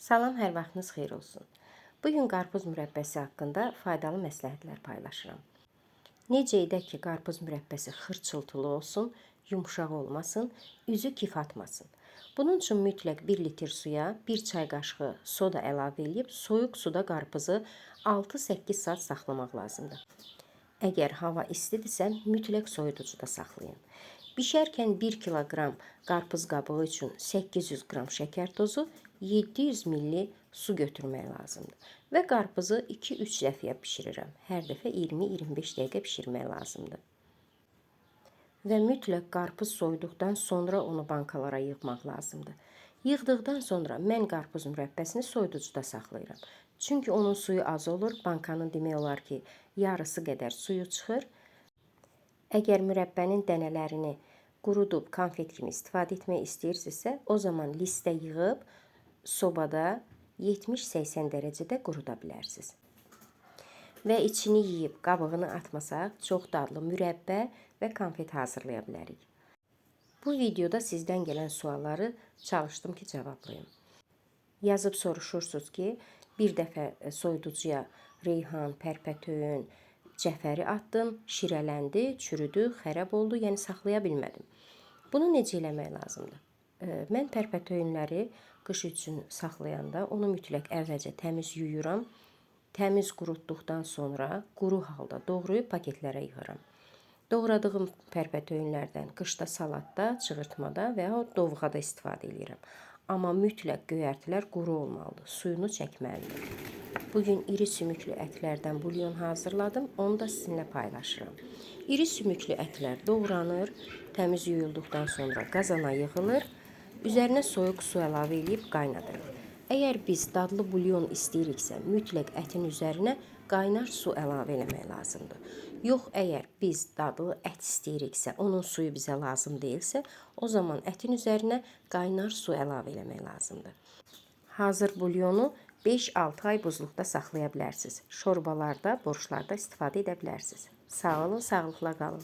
Salam, hər vaxtınız xeyir olsun. Bugün qarpız mürəbbəsi haqqında faydalı məsləhətlər paylaşıram. Necə edək ki, qarpız mürəbbəsi xırçıltılı olsun, yumşaq olmasın, üzü kif atmasın. Bunun üçün mütləq 1 litr suya 1 çay qaşığı soda əlavə edib soyuq suda qarpızı 6-8 saat saxlamaq lazımdır. Əgər hava istidirsə, mütləq soyuducuda saxlayın. Bişərkən 1 kiloqram qarpız qabığı üçün 800 qram şəkər tozu, 700 ml su götürmək lazımdır. Və qarpızı 2-3 dəfəyə bişirirəm. Hər dəfə 20-25 dəqiqə bişirmək lazımdır. Və mütləq qarpız soyuduqdan sonra onu bankalara yığmaq lazımdır. Yığdıqdan sonra mən qarpız mürəbbəsini soyuducuda saxlayıram. Çünki onun suyu az olur, bankanın demək olar ki, yarısı qədər suyu çıxır. Əgər mürəbbənin dənələrini qurudub konfet kimi istifadə etmək istəyirsinizsə, o zaman listə yığıb sobada 70-80 dərəcədə quruda bilərsiniz. Və içini yeyib qabığını atmasaq, çox dadlı mürəbbə və konfet hazırlaya bilərik. Bu videoda sizdən gələn sualları çalışdım ki, cavablayım. Yazıb soruşursunuz ki, bir dəfə soyuducuya reyhan, pərpətöyün, cəfəri atdım, şirələndi, çürüdü, xərab oldu, yəni saxlaya bilmədim. Bunu necə eləmək lazımdır? Mən pərpətöyünləri qış üçün saxlayanda onu mütləq əvvəlcə təmiz yuyuram. Təmiz qurutduqdan sonra quru halda doğrayıb paketlərə yığıram. Doğradığım pərpətöyünlərdən qışda salatda, çığırtmada və ya dovğada istifadə edirəm. Amma mütləq göyərtilər quru olmalıdır, suyunu çəkməlidir. Bugün iri sümüklü ətlərdən bulyon hazırladım, onu da sizinlə paylaşıram. İri sümüklü ətlər doğranır, təmiz yuyulduqdan sonra qazana yığılır, üzərinə soyuq su əlavə edib qaynadırıq. Əgər biz dadlı bulyon istəyiriksə, mütləq ətin üzərinə qaynar su əlavə eləmək lazımdır. Yox, əgər biz dadlı ət istəyiriksə, onun suyu bizə lazım deyilsə, o zaman ətin üzərinə qaynar su əlavə eləmək lazımdır. Hazır bulyonu 5-6 ay buzluqda saxlaya bilərsiniz. Şorbalarda, borşlarda istifadə edə bilərsiniz. Sağ olun, sağlıqla qalın.